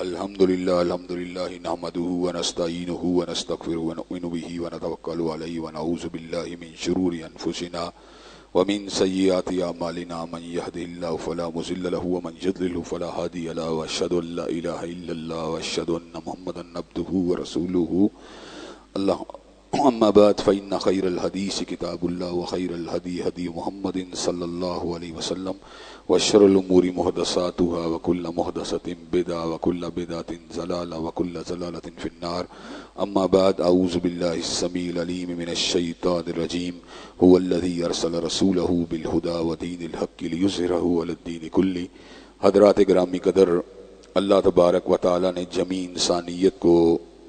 الحمد للہ نحمده ونستعینه ونستغفره ونؤمن به ونتوکل علیہ ونعوذ باللہ من شرور انفسنا ومن سیئات اعمالنا من يهده الله فلا مضل له ومن يضلل فلا هادي له واشهد ان لا اله الا الله واشهد ان محمدا عبده ورسوله الله اما بعد فإن خير الحديث كتاب الله وخير الهدي هدي محمد صلى الله عليه وسلم وشر الأمور محدثاتها وكل محدثة بدعة وكل بدعة ضلالة وكل ضلالة في النار. أما بعد أعوذ بالله السميع العليم من الشيطان الرجيم. هو الذي أرسل رسوله بالهدى ودين الحق ليظهره على الدين كله. حضرات گرامی قدر، اللہ تبارک و تعالی نے جمی انسانیت کو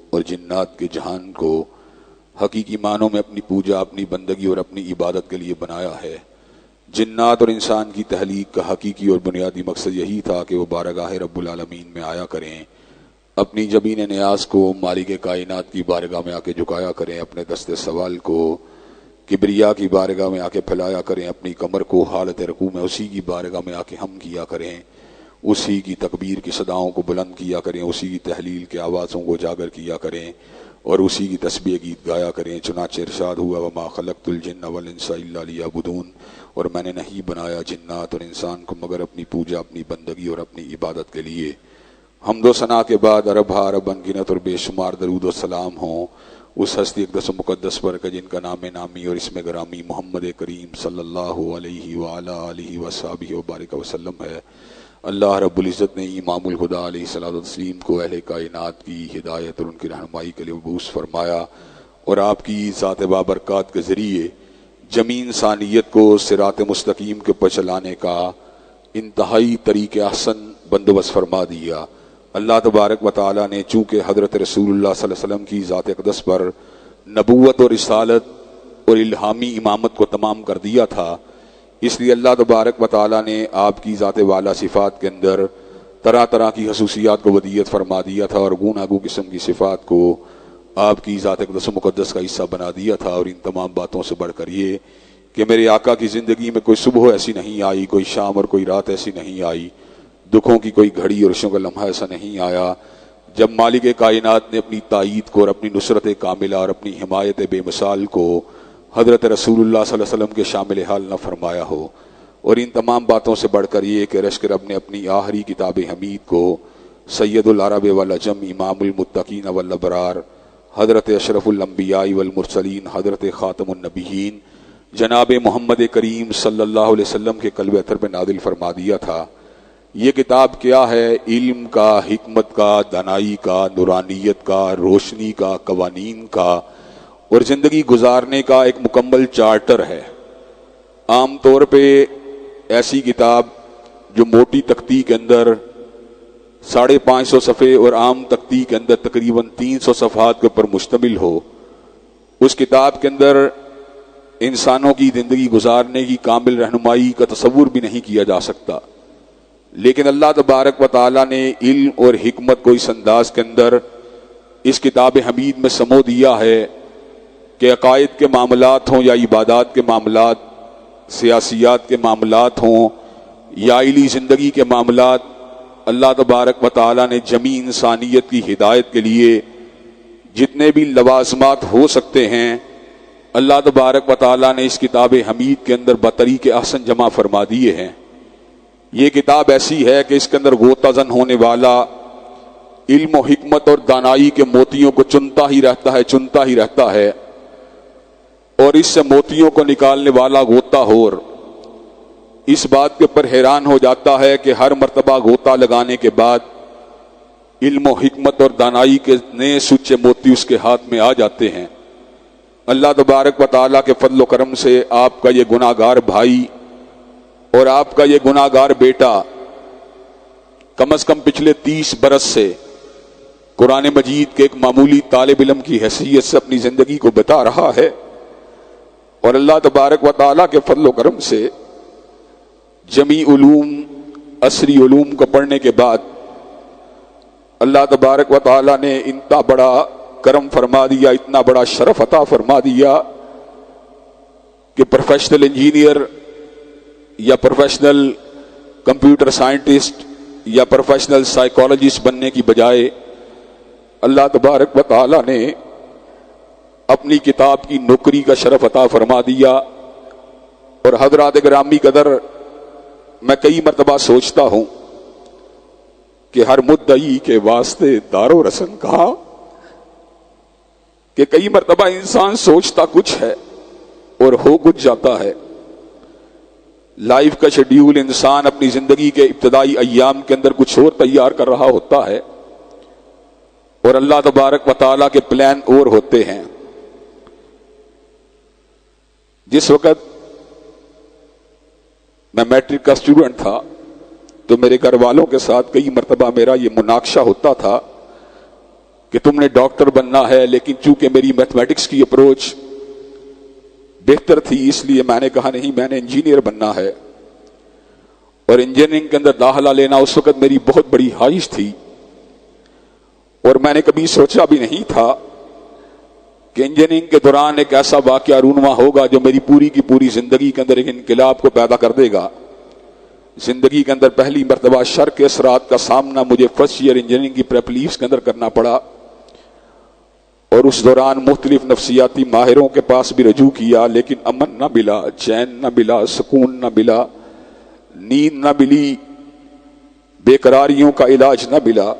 اور جنات کے جہان کو حقیقی معنوں میں اپنی پوجا، اپنی بندگی اور اپنی عبادت کے لیے بنایا ہے. جنات اور انسان کی تخلیق کا حقیقی اور بنیادی مقصد یہی تھا کہ وہ بارگاہ رب العالمین میں آیا کریں، اپنی جبین نیاز کو مالک کائنات کی بارگاہ میں آ کے جھکایا کریں، اپنے دست سوال کو کبریا کی بارگاہ میں آ کے پھیلایا کریں، اپنی کمر کو حالت رکوع میں اسی کی بارگاہ میں آ کے ہم کیا کریں، اسی کی تکبیر کی صداؤں کو بلند کیا کریں، اسی کی تحلیل کے آوازوں کو اجاگر کیا کریں اور اسی کی تسبیح گیت گایا کریں. چنانچہ ارشاد ہوا وما خلقت الجن والانس الا لیعبدون، اور میں نے نہیں بنایا جنات اور انسان کو مگر اپنی پوجا، اپنی بندگی اور اپنی عبادت کے لیے. حمد و ثنا کے بعد عرب عرب انگنت اور بے شمار درود و سلام ہوں اس ہستی اقدس و مقدس پر کہ جن کا نام نامی اور اسم گرامی محمد کریم صلی اللہ علیہ وآلہ آلہ وصحبہ وبارک وسلم ہے. اللہ رب العزت نے امام الہدیٰ علیہ الصلوۃ والتسلیم کو اہل کائنات کی ہدایت اور ان کی رہنمائی کے لیے مبعوث فرمایا اور آپ کی ذات بابرکات کے ذریعے جمی انسانیت کو صراط مستقیم کے پر چلانے کا انتہائی طریق احسن بندوبست فرما دیا. اللہ تبارک و تعالی نے چونکہ حضرت رسول اللہ صلی اللہ علیہ وسلم کی ذات اقدس پر نبوت اور رسالت اور الہامی امامت کو تمام کر دیا تھا، اس لیے اللہ تبارک و تعالی نے آپ کی ذات والا صفات کے اندر طرح طرح کی خصوصیات کو ودیت فرما دیا تھا اور گوناگو قسم کی صفات کو آپ کی ذات اقدس و مقدس کا حصہ بنا دیا تھا. اور ان تمام باتوں سے بڑھ کر یہ کہ میرے آقا کی زندگی میں کوئی صبح ایسی نہیں آئی، کوئی شام اور کوئی رات ایسی نہیں آئی، دکھوں کی کوئی گھڑی اور خوشیوں کا لمحہ ایسا نہیں آیا جب مالک کائنات نے اپنی تائید کو اور اپنی نصرت کاملہ اور اپنی حمایت بے مثال کو حضرت رسول اللہ صلی اللہ علیہ وسلم کے شامل حال نہ فرمایا ہو. اور ان تمام باتوں سے بڑھ کر یہ کہ رشک رب نے اپنی آخری کتاب حمید کو سید العرب والعجم امام المتقین والابرار حضرت اشرف الانبیاء والمرسلین حضرت خاتم النبیین جناب محمد کریم صلی اللہ علیہ وسلم کے قلب اطہر پہ نازل فرما دیا تھا. یہ کتاب کیا ہے؟ علم کا، حکمت کا، دانائی کا، نورانیت کا، روشنی کا، قوانین کا اور زندگی گزارنے کا ایک مکمل چارٹر ہے. عام طور پہ ایسی کتاب جو موٹی تختی کے اندر 550 صفحے اور عام تختی کے اندر تقریباً 300 صفحات کے اوپر مشتمل ہو، اس کتاب کے اندر انسانوں کی زندگی گزارنے کی کامل رہنمائی کا تصور بھی نہیں کیا جا سکتا. لیکن اللہ تبارک و تعالی نے علم اور حکمت کو اس انداز کے اندر اس کتاب حمید میں سمو دیا ہے کہ عقائد کے معاملات ہوں یا عبادات کے معاملات، سیاسیات کے معاملات ہوں یا علی زندگی کے معاملات، اللہ تبارک و تعالی نے جمی انسانیت کی ہدایت کے لیے جتنے بھی لوازمات ہو سکتے ہیں اللہ تبارک و تعالی نے اس کتاب حمید کے اندر بطریق احسن جمع فرما دیے ہیں. یہ کتاب ایسی ہے کہ اس کے اندر غوطہ زن ہونے والا علم و حکمت اور دانائی کے موتیوں کو چنتا ہی رہتا ہے اور اس سے موتیوں کو نکالنے والا غوطہ ہور اس بات کے اوپر حیران ہو جاتا ہے کہ ہر مرتبہ غوطہ لگانے کے بعد علم و حکمت اور دانائی کے نئے سچے موتی اس کے ہاتھ میں آ جاتے ہیں. اللہ تبارک و تعالیٰ کے فضل و کرم سے آپ کا یہ گناہ گار بھائی اور آپ کا یہ گناہ گار بیٹا کم از کم پچھلے 30 برس سے قرآن مجید کے ایک معمولی طالب علم کی حیثیت سے اپنی زندگی کو بتا رہا ہے اور اللہ تبارک و تعالیٰ کے فضل و کرم سے جمی علوم، عصری علوم کو پڑھنے کے بعد اللہ تبارک و تعالیٰ نے اتنا بڑا کرم فرما دیا، اتنا بڑا شرف عطا فرما دیا کہ پروفیشنل انجینئر یا پروفیشنل کمپیوٹر سائنٹسٹ یا پروفیشنل سائیکالوجسٹ بننے کی بجائے اللہ تبارک و تعالی نے اپنی کتاب کی نوکری کا شرف عطا فرما دیا. اور حضرات گرامی قدر، میں کئی مرتبہ سوچتا ہوں کہ ہر مدعی کے واسطے دار و رسن کہا کہ کئی مرتبہ انسان سوچتا کچھ ہے اور ہو کچھ جاتا ہے. لائف کا شیڈیول انسان اپنی زندگی کے ابتدائی ایام کے اندر کچھ اور تیار کر رہا ہوتا ہے اور اللہ تبارک و تعالیٰ کے پلان اور ہوتے ہیں. جس وقت میں میٹرک کا اسٹوڈنٹ تھا تو میرے گھر والوں کے ساتھ کئی مرتبہ میرا یہ مناقشہ ہوتا تھا کہ تم نے ڈاکٹر بننا ہے، لیکن چونکہ میری میتھمیٹکس کی اپروچ بہتر تھی اس لیے میں نے کہا نہیں، میں نے انجینئر بننا ہے. اور انجینئرنگ کے اندر داخلہ لینا اس وقت میری بہت بڑی خواہش تھی اور میں نے کبھی سوچا بھی نہیں تھا کہ انجینئرنگ کے دوران ایک ایسا واقعہ رونما ہوگا جو میری پوری کی پوری زندگی کے اندر ایک انقلاب کو پیدا کر دے گا. زندگی کے اندر پہلی مرتبہ شر کے اثرات کا سامنا مجھے فرسٹ ایئر انجینئرنگ کی پریپ لیوز کے اندر کرنا پڑا اور اس دوران مختلف نفسیاتی ماہروں کے پاس بھی رجوع کیا، لیکن امن نہ ملا، چین نہ ملا، سکون نہ ملا، نیند نہ ملی، بے قراریوں کا علاج نہ ملا.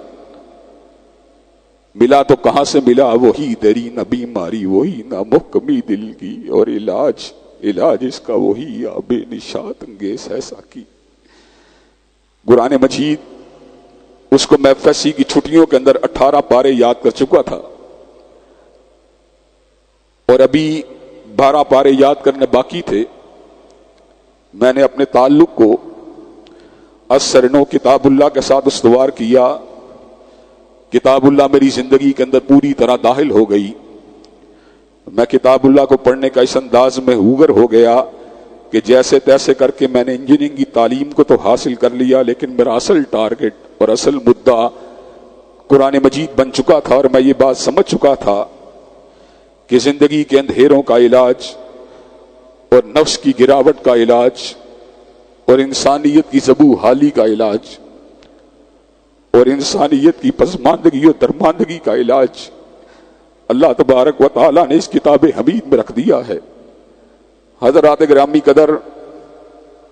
ملا تو کہاں سے ملا؟ وہی دری نہ بیماری، وہی نہ محکمی دل کی، اور علاج اس کا وہی آب نشاط انگیز ہے ساکی. قرآن مجید اس کو میں FSC کی چھٹیوں کے اندر 18 پارے یاد کر چکا تھا اور ابھی 12 پارے یاد کرنے باقی تھے. میں نے اپنے تعلق کو السرنو کتاب اللہ کے ساتھ استوار کیا. کتاب اللہ میری زندگی کے اندر پوری طرح داخل ہو گئی. میں کتاب اللہ کو پڑھنے کا اس انداز میں ہوگر ہو گیا کہ جیسے تیسے کر کے میں نے انجینئرنگ کی تعلیم کو تو حاصل کر لیا، لیکن میرا اصل ٹارگٹ اور اصل مدعا قرآن مجید بن چکا تھا. اور میں یہ بات سمجھ چکا تھا کہ زندگی کے اندھیروں کا علاج اور نفس کی گراوٹ کا علاج اور انسانیت کی ذبو حالی کا علاج اور انسانیت کی پسماندگی اور درماندگی کا علاج اللہ تبارک و تعالیٰ نے اس کتاب حمید میں رکھ دیا ہے. حضرات گرامی قدر،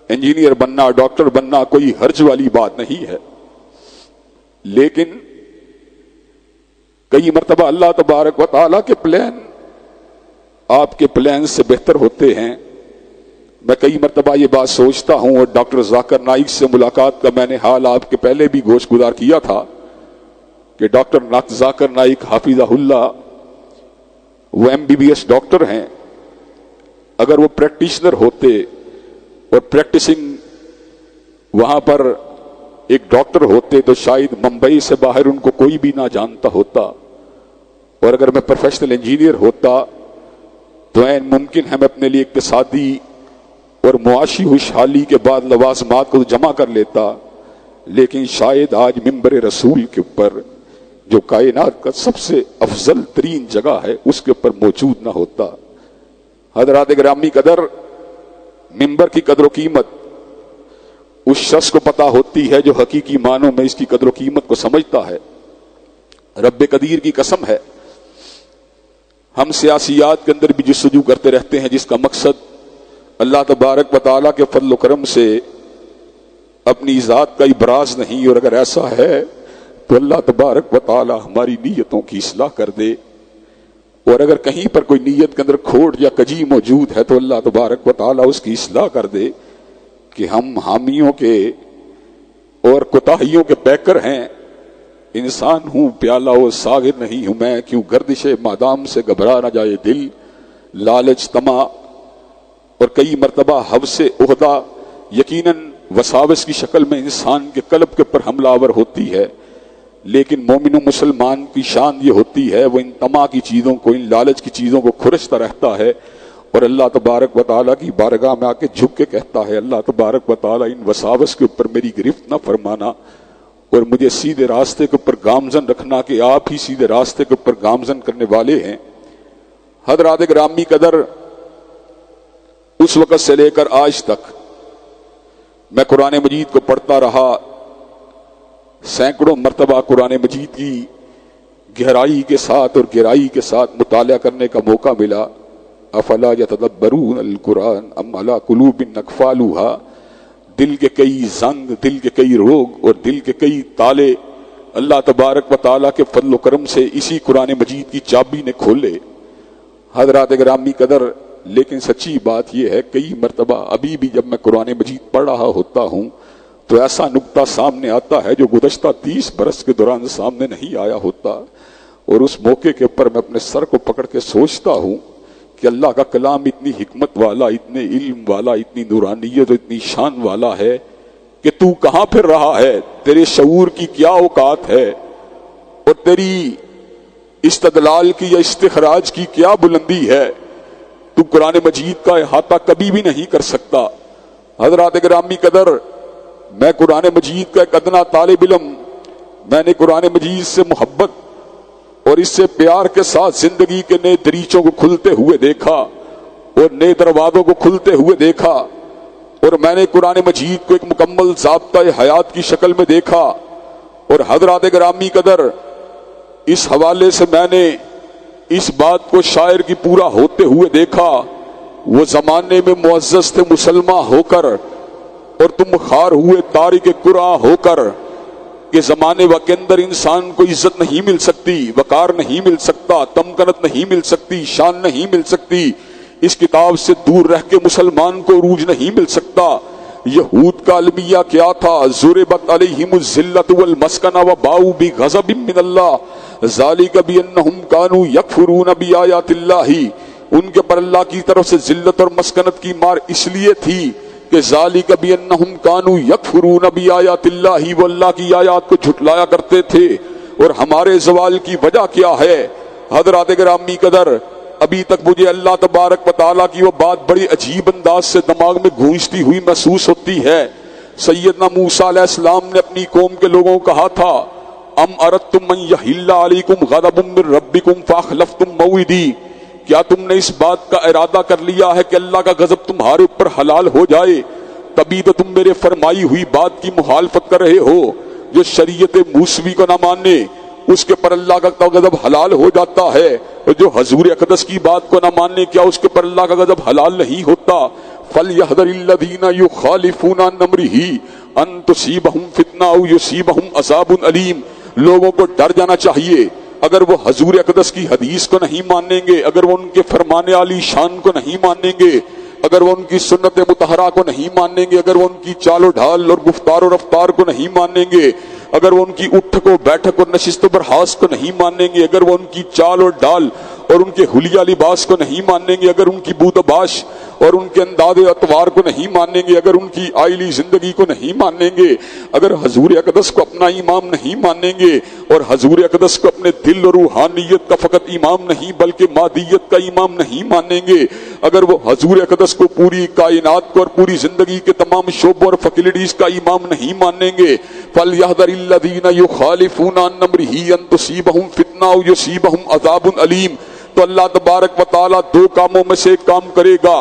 انجینئر بننا، ڈاکٹر بننا کوئی حرج والی بات نہیں ہے، لیکن کئی مرتبہ اللہ تبارک و تعالیٰ کے پلان آپ کے پلان سے بہتر ہوتے ہیں. میں کئی مرتبہ یہ بات سوچتا ہوں اور ڈاکٹر ذاکر نائک سے ملاقات کا میں نے حال آپ کے پہلے بھی گوش گزار کیا تھا کہ ڈاکٹر ذاکر نائک حافظہ اللہ وہ MBBS ڈاکٹر ہیں. اگر وہ پریکٹیشنر ہوتے اور پریکٹسنگ وہاں پر ایک ڈاکٹر ہوتے تو شاید ممبئی سے باہر ان کو کوئی بھی نہ جانتا ہوتا. اور اگر میں پروفیشنل انجینئر ہوتا تو ممکن ہے میں اپنے لیے اقتصادی اور معاشی خوشحالی کے بعد لوازمات کو جمع کر لیتا، لیکن شاید آج ممبر رسول کے اوپر جو کائنات کا سب سے افضل ترین جگہ ہے اس کے اوپر موجود نہ ہوتا. حضرات گرامی قدر، ممبر کی قدر و قیمت اس شخص کو پتا ہوتی ہے جو حقیقی معنوں میں اس کی قدر و قیمت کو سمجھتا ہے. رب قدیر کی قسم ہے، ہم سیاسیات کے اندر بھی جستجو کرتے رہتے ہیں جس کا مقصد اللہ تبارک و تعالیٰ کے فضل و کرم سے اپنی ذات کا ابراز نہیں. اور اگر ایسا ہے تو اللہ تبارک و تعالیٰ ہماری نیتوں کی اصلاح کر دے، اور اگر کہیں پر کوئی نیت کے اندر کھوٹ یا کجی موجود ہے تو اللہ تبارک و تعالیٰ اس کی اصلاح کر دے کہ ہم حامیوں کے اور کوتاہیوں کے پیکر ہیں. انسان ہوں پیالہ و ساغر نہیں ہوں میں، کیوں گردش مادام سے گھبرا نہ جائے دل، لالچ طمع اور کئی مرتبہ حوث عہدہ یقیناً وساوس کی شکل میں انسان کے قلب کے اوپر حملہ آور ہوتی ہے. لیکن مومن و مسلمان کی شان یہ ہوتی ہے وہ ان طمع کی چیزوں کو، ان لالچ کی چیزوں کو کھرچتا رہتا ہے اور اللہ تبارک و تعالیٰ کی بارگاہ میں آ کے جھک کے کہتا ہے اللہ تبارک و تعالیٰ ان وساوس کے اوپر میری گرفت نہ فرمانا اور مجھے سیدھے راستے کے اوپر گامزن رکھنا کہ آپ ہی سیدھے راستے کے اوپر گامزن کرنے والے ہیں. حضرات گرامی قدر، اس وقت سے لے کر آج تک میں قرآن مجید کو پڑھتا رہا سینکڑوں مرتبہ قرآن مجید کی گہرائی کے ساتھ اور گہرائی کے ساتھ مطالعہ کرنے کا موقع ملا. افلا یتدبرون القرآن ام علی قلوب اقفالها. دل کے کئی زنگ، دل کے کئی روگ اور دل کے کئی تالے اللہ تبارک و تعالیٰ کے فضل و کرم سے اسی قرآن مجید کی چابی نے کھولے. حضرات گرامی قدر، لیکن سچی بات یہ ہے کئی مرتبہ ابھی بھی جب میں قرآن مجید پڑھ رہا ہوتا ہوں تو ایسا نقطہ سامنے آتا ہے جو گزشتہ 30 برس کے دوران سامنے نہیں آیا ہوتا، اور اس موقع کے اوپر میں اپنے سر کو پکڑ کے سوچتا ہوں کہ اللہ کا کلام اتنی حکمت والا، اتنے علم والا، اتنی نورانیت اور اتنی شان والا ہے کہ تو کہاں پھر رہا ہے، تیرے شعور کی کیا اوقات ہے اور تیری استدلال کی یا استخراج کی کیا بلندی ہے. تو قرآن مجید کا احاطہ کبھی بھی نہیں کر سکتا. حضرات گرامی قدر، میں قرآن مجید کا ایک ادنا طالب علم، میں نے قرآن مجید سے محبت اور اس سے پیار کے ساتھ زندگی کے نئے دریچوں کو کھلتے ہوئے دیکھا اور نئے دروازوں کو کھلتے ہوئے دیکھا، اور میں نے قرآن مجید کو ایک مکمل ضابطۂ حیات کی شکل میں دیکھا. اور حضرات گرامی قدر، اس حوالے سے میں نے اس بات کو شاعر کی پورا ہوتے ہوئے دیکھا. وہ زمانے میں معزز تھے مسلمان ہو کر اور تم خار ہوئے تارک قرآن ہو کر، کہ زمانے کے اندر انسان کو عزت نہیں مل سکتی، وقار نہیں مل سکتا، تمکنت نہیں مل سکتی، شان نہیں مل سکتی. اس کتاب سے دور رہ کے مسلمان کو عروج نہیں مل سکتا. یہود کا المیہ کیا تھا؟ ضربت علیہم الذلۃ والمسکنہ وباؤوا بغضب من اللہ ذالک بانہم کانوا یکفرون بآیات اللہ. ان کے پر اللہ کی طرف سے ذلت اور مسکنت کی مار اس لیے تھی کہ ذالک بانہم کانوا یکفرون بآیات اللہ، وہ اللہ کی آیات کو جھٹلایا کرتے تھے. اور ہمارے زوال کی وجہ کیا ہے؟ حضرات گرامی قدر، ابھی تک مجھے اللہ تبارک و تعالیٰ کی وہ بات بڑی عجیب انداز سے دماغ میں گونجتی ہوئی محسوس ہوتی ہے. سیدنا موسیٰ علیہ السلام نے اپنی قوم کے لوگوں کو کہا تھا، ام اردتم ان یحل علیکم غضب من ربکم فاخلفتم موعدی. کیا تم نے اس بات کا ارادہ کر لیا ہے کہ اللہ کا غضب تمہارے اوپر حلال ہو جائے؟ تبھی تو تم میرے فرمائی ہوئی بات کی مخالفت کر رہے ہو. جو شریعت موسوی کو نہ مانے اس کے پر اللہ کا غضب حلال ہو جاتا ہے، اور جو حضور اقدس کی بات کو نہ ماننے کیا اس کے پر اللہ کا غضب حلال نہیں ہوتا. فَلْيَحْذَرِ الَّذِينَ يُخَالِفُونَ عَنْ أَمْرِهِ أَن تُصِيبَهُمْ فِتْنَةٌ أَوْ يُصِيبَهُمْ عَذَابٌ أَلِيمٌ. لوگوں کو ڈر جانا چاہیے، اگر وہ حضور اقدس کی حدیث کو نہیں مانیں گے، اگر وہ ان کے فرمانے والی شان کو نہیں مانیں گے، اگر وہ ان کی سنت مطہرہ کو نہیں مانیں گے، اگر وہ ان کی چال و ڈھال اور گفتار و رفتار کو نہیں مانیں گے، اگر وہ ان کی اٹھ کو بیٹھک اور نشست و برخاست کو نہیں مانیں گے، اگر وہ ان کی چال اور ڈال اور ان کے حلیہ لباس کو نہیں مانیں گے، اگر ان کی بود و باش اور ان کے انداز اطوار کو نہیں مانیں گے، اگر ان کی آئلی زندگی کو نہیں مانیں گے، اگر حضور اقدس کو اپنا امام نہیں مانیں گے اور حضور اقدس کو اپنے دل اور روحانیت کا فقط امام نہیں بلکہ مادیت کا امام نہیں مانیں گے، اگر وہ حضور اقدس کو پوری کائنات کو اور پوری زندگی کے تمام شعبوں اور فیکلٹیز کا امام نہیں مانیں گے، فَلْيَحْذَرِ الَّذِينَ يُخَالِفُونَ عَنْ أَمْرِهِ أَن تُصِيبَهُمْ فِتْنَةٌ أَوْ يُصِيبَهُمْ عَذَابٌ أَلِيمٌ. تو اللہ تبارک و تعالیٰ دو کاموں میں سے ایک کام کرے گا.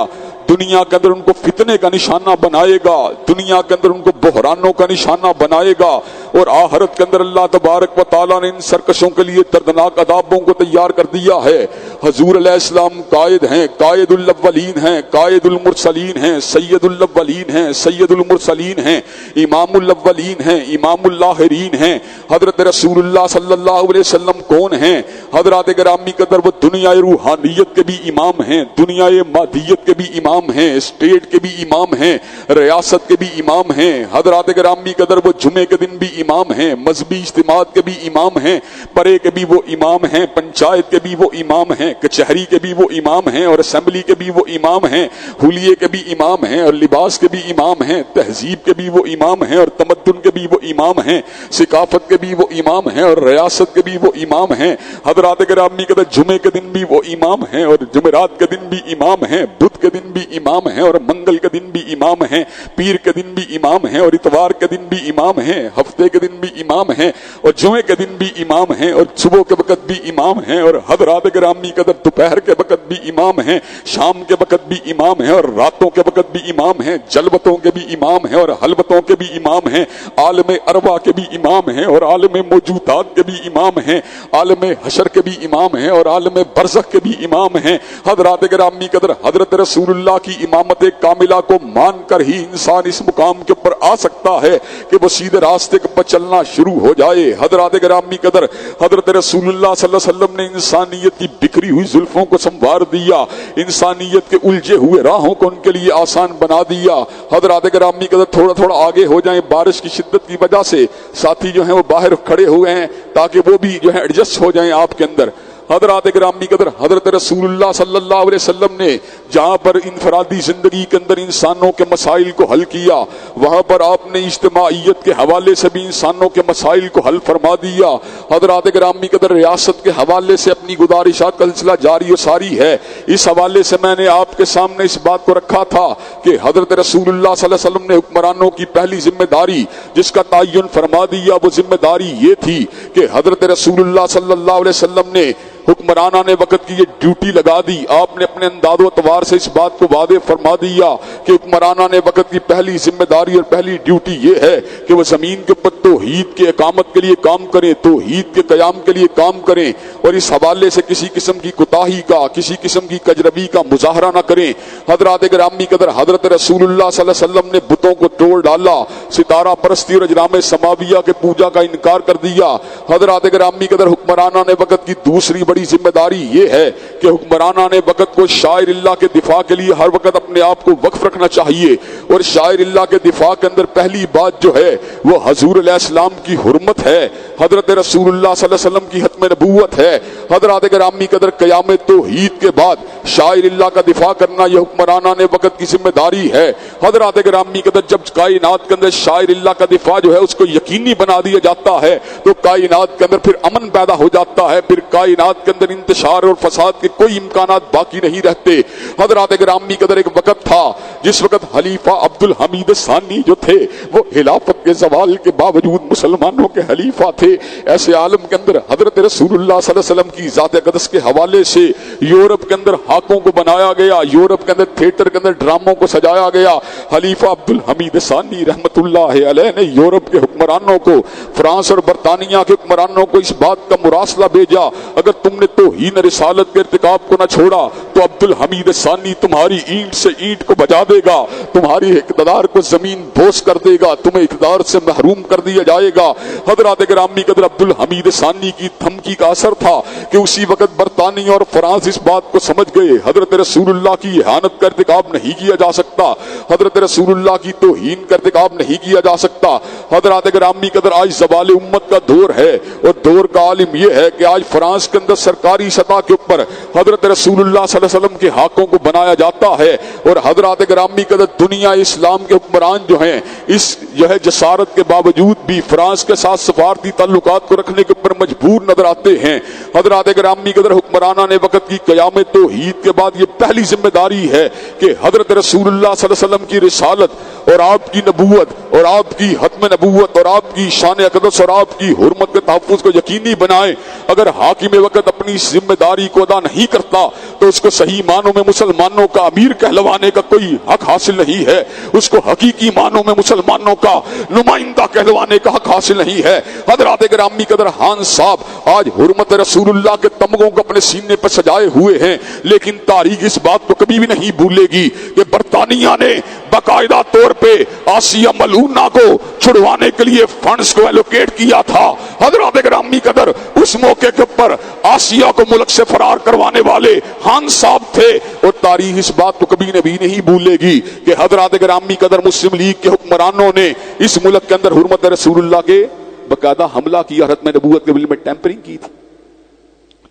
دنیا کے اندر ان کو فتنے کا نشانہ بنائے گا، دنیا کے اندر ان کو بحرانوں کا نشانہ بنائے گا، اور آخرت کے اندر اللہ تبارک و تعالیٰ نے ان سرکشوں کے لیے دردناک عذابوں کو تیار کر دیا ہے. حضور علیہ السلام قائد ہیں، قائد الاولین ہیں، قائد المرسلین ہیں، سید الاولین ہیں، سید المرسلین ہیں، امام الاولین ہیں، امام الاخرین ہیں. حضرت رسول اللہ صلی اللہ علیہ وسلم کون ہیں؟ حضرات گرامی قدر وہ دنیا روحانیت کے بھی امام ہیں، دنیا مادیت کے بھی امام ہیں، اسٹیٹ کے بھی امام ہیں، ریاست کے بھی امام ہیں. حضرات گرامی قدر وہ جمعے کے دن بھی امام ہیں، مذہبی اجتماعات کے بھی امام ہیں، پرے کے بھی وہ امام ہیں، پنچایت کے بھی وہ امام ہیں، کچہری کے بھی وہ امام ہیں، اور اسمبلی کے بھی وہ امام ہیں، حلیے کے بھی امام ہیں، اور لباس کے بھی امام ہیں، تہذیب کے بھی وہ امام ہیں، اور تمدن کے بھی وہ امام ہیں، ثقافت کے بھی وہ امام ہیں، اور ریاست کے بھی وہ امام ہیں. حضرات گرامی قدر جمعے کے دن بھی وہ امام ہیں، اور جمعرات کے دن بھی امام ہیں، بدھ کے دن بھی امام ہیں، اور منگل کے دن بھی امام ہیں، پیر کے دن بھی امام ہیں، اور اتوار کے دن بھی امام ہیں، ہفتے کے دن بھی امام ہیں، اور جمعے کے دن بھی امام ہیں، اور صبح کے وقت بھی امام ہیں، اور حضرات گرامی قدر دوپہر کے وقت بھی امام ہیں، شام کے وقت بھی امام ہیں، اور راتوں کے وقت بھی امام ہیں، جلوتوں کے بھی امام ہیں، اور حلوتوں کے بھی امام ہیں، عالم ارواح کے بھی امام ہیں، اور عالم موجودات کے بھی امام ہیں، عالم حشر کے بھی امام ہیں، اور عالم برزخ کے بھی امام ہیں۔ حضرات گرامی قدر حضرت رسول اللہ کی امامت کاملہ کو مان کر ہی انسان اس مقام کے اوپر آ سکتا ہے کہ وہ سیدھے راستے کے اوپر چلنا شروع ہو جائے۔ حضرات گرامی قدر حضرت رسول اللہ صلی اللہ علیہ وسلم نے انسانیت کی بکھری ہوئی زلفوں کو سنوار دیا، انسانیت کے الجھے ہوئے راہوں کو ان کے لیے آسان بنا دیا۔ حضرات گرامی قدر تھوڑا تھوڑا آگے ہو جائیں، بارش کی شدت کی وجہ سے ساتھی جو ہیں وہ باہر کھڑے ہوئے ہیں تاکہ وہ بھی جو ہے ایڈجسٹ ہو جائیں آپ کے اندر۔ حضرات گرامی قدر حضرت رسول اللہ صلی اللہ علیہ وسلم نے جہاں پر انفرادی زندگی کے اندر انسانوں کے مسائل کو حل کیا، وہاں پر آپ نے اجتماعیت کے حوالے سے بھی انسانوں کے مسائل کو حل فرما دیا۔ حضرات گرامی قدر ریاست کے حوالے سے اپنی گزارشات کا سلسلہ جاری و ساری ہے۔ اس حوالے سے میں نے آپ کے سامنے اس بات کو رکھا تھا کہ حضرت رسول اللہ صلی اللہ علیہ وسلم نے حکمرانوں کی پہلی ذمہ داری جس کا تعین فرما دیا، وہ ذمہ داری یہ تھی کہ حضرت رسول اللہ صلی اللہ علیہ وسلم نے حکمرانہ وقت کی یہ ڈیوٹی لگا دی۔ آپ نے اپنے انداز و اعتبار سے اس بات کو واضح فرما دیا کہ حکمرانہ وقت کی پہلی ذمہ داری اور پہلی ڈیوٹی یہ ہے کہ وہ زمین کے اوپر توحید کے اقامت کے لیے کام کریں، توحید کے قیام کے لیے کام کریں، اور اس حوالے سے کسی قسم کی کوتاہی کا، کسی قسم کی کجربی کا مظاہرہ نہ کریں۔ حضرات گرامی قدر حضرت رسول اللہ صلی اللہ علیہ وسلم نے بتوں کو توڑ ڈالا، ستارہ پرستی اور اجرام سماویہ کے پوجا کا انکار کر دیا۔ حضرات گرامی قدر حکمرانہ وقت کی دوسری بڑی ذمہ داری یہ ہے کہ حکمرانہ وقت کو شاعر اللہ کے دفاع کے لیے ہر وقت اپنے آپ کو وقف رکھنا چاہیے، اور شاعر اللہ کے دفاع کے اندر پہلی بات جو ہے وہ حضور علیہ السلام کی حرمت ہے، حضرت رسول اللہ صلی اللہ علیہ وسلم کی ختم نبوت ہے۔ حضرات گرامی قدر قیام توحید کے بعد شاعر اللہ کا دفاع کرنا یہ حکمرانہ وقت کی ذمہ داری ہے۔ حضرات گرامی قدر جب کائنات کے اندر شاعر اللہ کا دفاع جو ہے اس کو یقینی بنا دیا جاتا ہے تو کائنات کے اندر پھر امن پیدا ہو جاتا ہے، پھر کائنات کے اندر انتشار اور فساد کے کوئی امکانات باقی نہیں رہتے۔ حضرات گرامی قدر ایک وقت تھا جس وقت خلیفہ عبد الحمید ثانی جو تھے وہ خلافت کے زوال کے باوجود مسلمانوں کے خلیفہ تھے۔ ایسے عالم کے اندر حضرت رسول اللہ صلی اللہ علیہ وسلم کی ذات اقدس کے حوالے سے یورپ کے اندر ہاکوں کو بنایا گیا، یورپ کے اندر تھیٹر کے اندر ڈراموں کو سجایا گیا۔ خلیفہ عبد الحمید ثانی رحمت اللہ علیہ نے یورپ کے حکمرانوں کو، فرانس اور برطانیہ کے حکمرانوں کو اس بات کا مراسلہ بھیجا، اگر تم نے توہین رسالت کے ارتکاب کو نہ چھوڑا تو عبد الحمید ثانی تمہاری اینٹ سے اینٹ کو بجا دے گا، تمہاری اقتدار کو زمین بوس کر دے گا، تمہیں اقتدار سے محروم کر دیا جائے گا۔ حضرات گرامی قدر عبد الحمید ثانی کی دھمکی کا اثر تھا کہ اسی وقت برطانیہ اور فرانس اس بات کو سمجھ گئے حضرت رسول اللہ کی اہانت کا ارتکاب نہیں کیا جا سکتا، حضرت رسول اللہ کی توہین کا ارتکاب نہیں کیا جا سکتا۔ حضرات گرامی قدر آج زوال امت کا دور ہے، اور دور کا عالم یہ ہے کہ آج فرانس کے اندر سرکاری سطح کے اوپر حضرت رسول اللہ صلی اللہ علیہ وسلم کے حاکوں کو بنایا جاتا ہے، اور حضرات گرامی قدر دنیا اسلام کے حکمران جو ہیں اس جو ہے جسارت کے باوجود بھی فرانس کے ساتھ سفارتی تعلقات کو رکھنے کے اوپر مجبور نظر آتے ہیں۔ حضرات گرامی قدر حکمرانہ وقت کی قیام توحید کے بعد یہ پہلی ذمہ داری ہے کہ حضرت رسول اللہ صلی اللہ علیہ وسلم کی رسالت اور آپ کی نبوت اور آپ کی ختم نبوت اور آپ کی شان اقدس اور آپ کی حرمت کے تحفظ کو یقینی بنائیں۔ اگر حاکم وقت اپنی ذمہ داری کو ادا نہیں کرتا تو اس کو صحیح معنوں میں مسلمانوں کا امیر کہلوانے کا کوئی حق حاصل نہیں ہے، اس کو حقیقی معنوں میں مسلمانوں کا نمائندہ کہلوانے کا حق حاصل نہیں ہے۔ حضرات گرامی قدر خان صاحب آج حرمت رسول اللہ کے تمغوں کو اپنے سینے پر سجائے ہوئے ہیں، لیکن تاریخ اس بات کو کبھی بھی نہیں بھولے گی کہ برطانیہ نے باقاعدہ طور پہ آسیہ ملعونہ کو چھڑوانے کے لیے فنڈز کو ایلوکیٹ کیا تھا۔ حضرات گرامی قدر اس موقع کے اوپر آسیہ کو ملک سے فرار کروانے والے خان صاحب تھے، اور تاریخ اس بات کو کبھی بھی نہیں بھولے گی کہ حضرات گرامی قدر مسلم لیگ کے حکمرانوں نے اس ملک کے اندر حرمت رسول اللہ کے باقاعدہ حملہ کیا، ختم نبوت کے بل میں ٹیمپرنگ کی تھی۔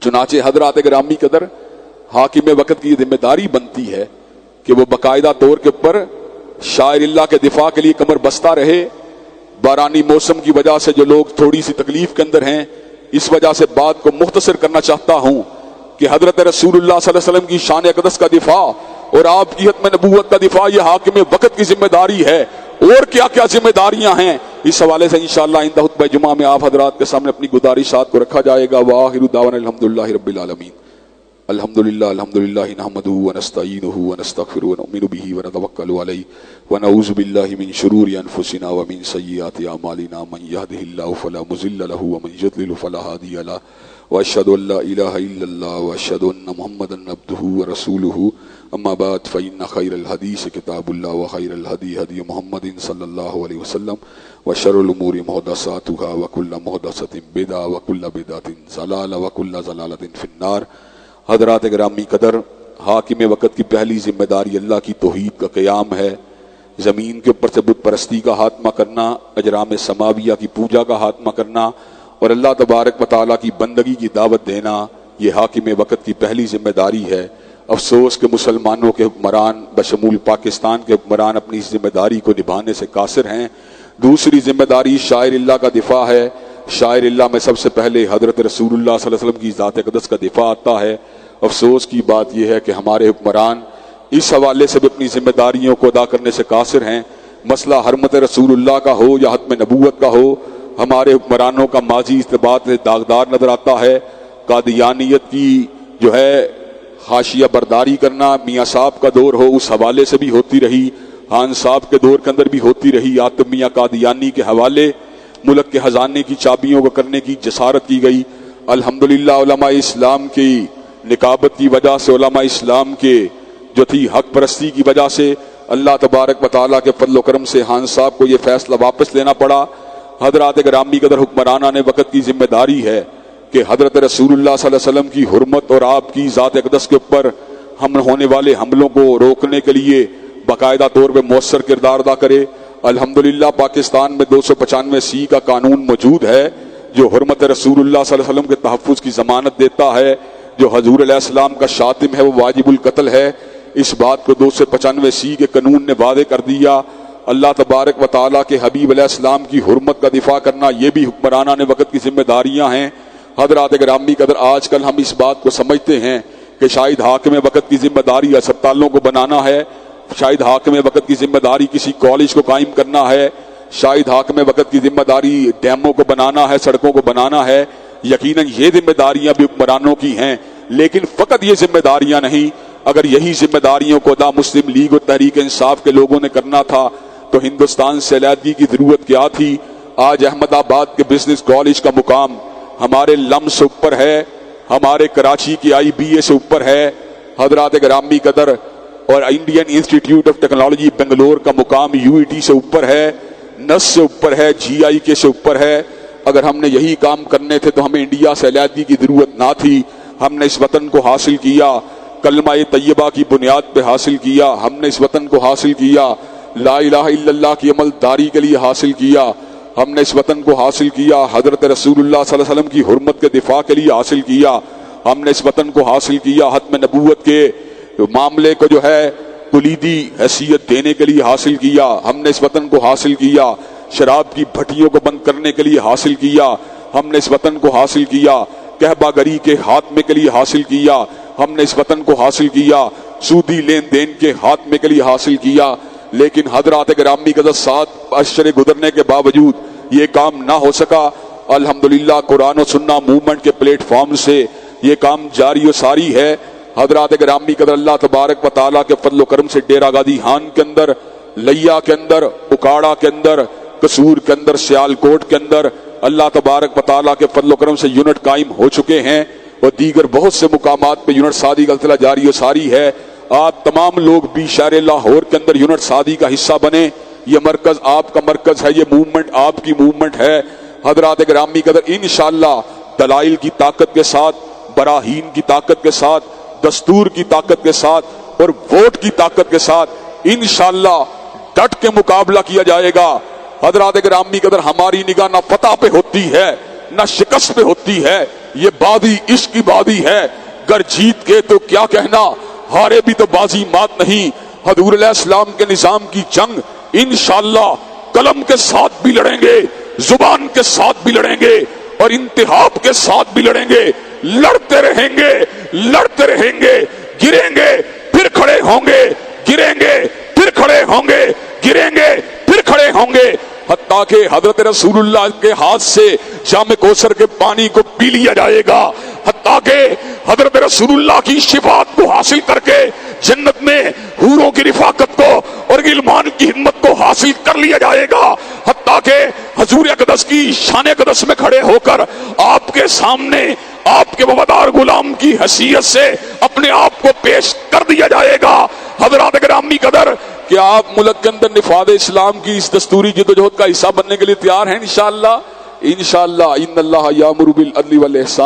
چنانچہ حضرات گرامی قدر حاکم وقت کی ذمہ داری بنتی ہے کہ وہ باقاعدہ طور کے اوپر شاعر اللہ کے دفاع کے لیے کمر بستہ رہے۔ بارانی موسم کی وجہ سے جو لوگ تھوڑی سی تکلیف کے اندر ہیں، اس وجہ سے بات کو مختصر کرنا چاہتا ہوں کہ حضرت رسول اللہ صلی اللہ علیہ وسلم کی شان اقدس کا دفاع اور آپ کی ختم نبوت کا دفاع یہ حاکم وقت کی ذمہ داری ہے. اور کیا کیا ذمہ داریاں ہیں اس حوالے سے انشاءاللہ آئندہ خطبہ جمعہ میں آپ حضرات کے سامنے اپنی گزارشات کو رکھا جائے گا. وآخر دعوانا الحمدللہ رب العالمین. الحمدللہ نحمدہ ونستعینہ ونستغفرہ ونؤمن بہ ونتوکل علیہ ونعوذ باللہ من شرور انفسنا ومن سیئات اعمالنا من یہدہ اللہ فلا مضل لہ ومن یضلل فلا ہادی لہ واشہد ان لا الہ الا اللہ واشہد ان محمدا عبدہ ورسولہ. اما بعد فإن خیر الحدیث کتاب اللہ وخیر الہدی ہدی محمد صلی اللہ علیہ وسلم وشر الامور محدثاتها وکل محدثۃ بدعہ وکل بدعۃ ضلالہ وکل ضلالۃ فی النار. حضرات گرامی قدر، حاکم وقت کی پہلی ذمہ داری اللہ کی توحید کا قیام ہے. زمین کے اوپر سے بت پرستی کا خاتمہ کرنا، اجرام سماویہ کی پوجا کا خاتمہ کرنا اور اللہ تبارک و تعالیٰ کی بندگی کی دعوت دینا، یہ حاکم وقت کی پہلی ذمہ داری ہے. افسوس کہ مسلمانوں کے حکمران بشمول پاکستان کے حکمران اپنی اس ذمہ داری کو نبھانے سے قاصر ہیں. دوسری ذمہ داری شاعر اللہ کا دفاع ہے. شاعر اللہ میں سب سے پہلے حضرت رسول اللہ صلی اللہ علیہ وسلم کی ذات اقدس کا دفاع آتا ہے. افسوس کی بات یہ ہے کہ ہمارے حکمران اس حوالے سے بھی اپنی ذمہ داریوں کو ادا کرنے سے قاصر ہیں. مسئلہ حرمت رسول اللہ کا ہو یا ختم نبوت کا ہو، ہمارے حکمرانوں کا ماضی استباط داغدار نظر آتا ہے. قادیانیت کی جو ہے حاشیہ برداری کرنا میاں صاحب کا دور ہو، اس حوالے سے بھی ہوتی رہی. خان صاحب کے دور کے اندر بھی ہوتی رہی. آتم میاں قادیانی کے حوالے ملک کے خزانے کی چابیوں کو کرنے کی جسارت کی گئی. الحمدللہ علماء اسلام کی نکابت کی وجہ سے، علماء اسلام کے جو تھی حق پرستی کی وجہ سے اللہ تبارک و تعالیٰ کے فضل و کرم سے خان صاحب کو یہ فیصلہ واپس لینا پڑا. حضرات گرامی قدر، حکمرانان وقت کی ذمہ داری ہے کہ حضرت رسول اللہ صلی اللہ علیہ وسلم کی حرمت اور آپ کی ذات اقدس کے اوپر ہم ہونے والے حملوں کو روکنے کے لیے باقاعدہ طور پہ مؤثر کردار ادا کرے. الحمدللہ پاکستان میں 295C کا قانون موجود ہے جو حرمت رسول اللہ صلی اللہ علیہ وسلم کے تحفظ کی ضمانت دیتا ہے. جو حضور علیہ السلام کا شاتم ہے وہ واجب القتل ہے. اس بات کو 295C کے قانون نے واضح کر دیا. اللہ تبارک و تعالیٰ کے حبیب علیہ السلام کی حرمت کا دفاع کرنا یہ بھی حکمرانان وقت کی ذمہ داریاں ہیں. حضرات گرامی قدر، آج کل ہم اس بات کو سمجھتے ہیں کہ شاید حاکم وقت کی ذمہ داری اسپتالوں کو بنانا ہے، شاید حاکم وقت کی ذمہ داری کسی کالج کو قائم کرنا ہے، شاید حاکم وقت کی ذمہ داری ڈیموں کو بنانا ہے، سڑکوں کو بنانا ہے. یقیناً یہ ذمہ داریاں بھی حکمرانوں کی ہیں، لیکن فقط یہ ذمہ داریاں نہیں. اگر یہی ذمہ داریوں کو ادا مسلم لیگ اور تحریک انصاف کے لوگوں نے کرنا تھا تو ہندوستان سے علیحدگی کی ضرورت کیا تھی؟ آج احمد آباد کے بزنس کالج کا مقام ہمارے لم سے اوپر ہے، ہمارے کراچی کی IBA سے اوپر ہے. حضرات گرامی قدر، اور Indian institute of technology Bangalore کا مقام UET سے اوپر ہے، نس سے اوپر ہے، GIK سے اوپر ہے. اگر ہم نے یہی کام کرنے تھے تو ہمیں انڈیا سے علیحدگی کی ضرورت نہ تھی. ہم نے اس وطن کو حاصل کیا، کلمہ طیبہ کی بنیاد پہ حاصل کیا. ہم نے اس وطن کو حاصل کیا، لا الہ الا اللہ کی عمل داری کے لیے حاصل کیا. ہم نے اس وطن کو حاصل کیا، حضرت رسول اللہ صلی اللہ علیہ وسلم کی حرمت کے دفاع کے لیے حاصل کیا. ہم نے اس وطن کو حاصل کیا، ختم نبوت کے معاملے کو جو ہے کلیدی حیثیت دینے کے لیے حاصل کیا. ہم نے اس وطن کو حاصل کیا، شراب کی بھٹیوں کو بند کرنے کے لیے حاصل کیا. ہم نے اس وطن کو حاصل کیا، کہبہ گری کے خاتمے کے لیے حاصل کیا. ہم نے اس وطن کو حاصل کیا، سودی لین دین کے خاتمے کے لیے حاصل کیا. لیکن حضرات گرامی قدر، 7 اشرے گزرنے کے باوجود یہ کام نہ ہو سکا. الحمدللہ قرآن و سنہ موومنٹ کے پلیٹ فارم سے یہ کام جاری و ساری ہے. حضرات گرامی قدر، اللہ تبارک و تعالیٰ کے فضل و کرم سے ڈیرہ غازی خان کے اندر، لیا کے اندر، اکاڑا کے اندر، قصور کے اندر، سیال کوٹ کے اندر اللہ تبارک و تعالیٰ کے فضل و کرم سے یونٹ قائم ہو چکے ہیں، اور دیگر بہت سے مقامات پہ یونٹ سازی کا سلسلہ جاری و ساری ہے. آپ تمام لوگ بھی شہر لاہور کے اندر یونٹ سازی کا حصہ بنے. یہ مرکز آپ کا مرکز ہے، یہ موومنٹ آپ کی موومنٹ ہے. حضرات گرامی قدر، انشاءاللہ دلائل کی طاقت کے ساتھ، براہین کی طاقت کے ساتھ، دستور کی طاقت کے ساتھ اور ووٹ کی طاقت کے ساتھ انشاءاللہ ڈٹ کے مقابلہ کیا جائے گا. حضرات گرامی قدر، ہماری نگاہ نہ فتح پہ ہوتی ہے نہ شکست پہ ہوتی ہے، یہ بازی عشق کی بازی ہے. گر جیت کے تو کیا کہنا، ہارے بھی تو بازی مات نہیں. حضور علیہ السلام کے نظام کی جنگ انشاءاللہ قلم کے ساتھ بھی لڑیں گے، زبان کے ساتھ بھی لڑیں گے اور انتخاب کے ساتھ بھی لڑیں گے. لڑتے رہیں گے، لڑتے رہیں گے، گریں گے پھر کھڑے ہوں گے گریں گے پھر کھڑے ہوں گے گریں گے پھر کھڑے ہوں گے، حتیٰ کہ حضرت رسول اللہ کے ہاتھ سے جام کوثر کے پانی کو پی لیا جائے گا، حتیٰ کہ حضرت رسول اللہ کی شفاعت کو حاصل کر کے جنت میں حوروں کی رفاقت کو اور غلمان کی ہمت کو حاصل کر لیا جائے گا، حتیٰ کہ حضور اقدس کی شان اقدس میں کھڑے ہو کر آپ کے سامنے آپ کے وفادار غلام کی حیثیت سے اپنے آپ کو پیش کر دیا جائے گا۔ حضرات گرامی قدر، کیا آپ ملک کے اندر نفاذ اسلام کی اس دستوری جدوجہد کا حصہ بننے کے لیے تیار ہیں؟ انشاءاللہ ان اللہ یامر بالعدل والاحسان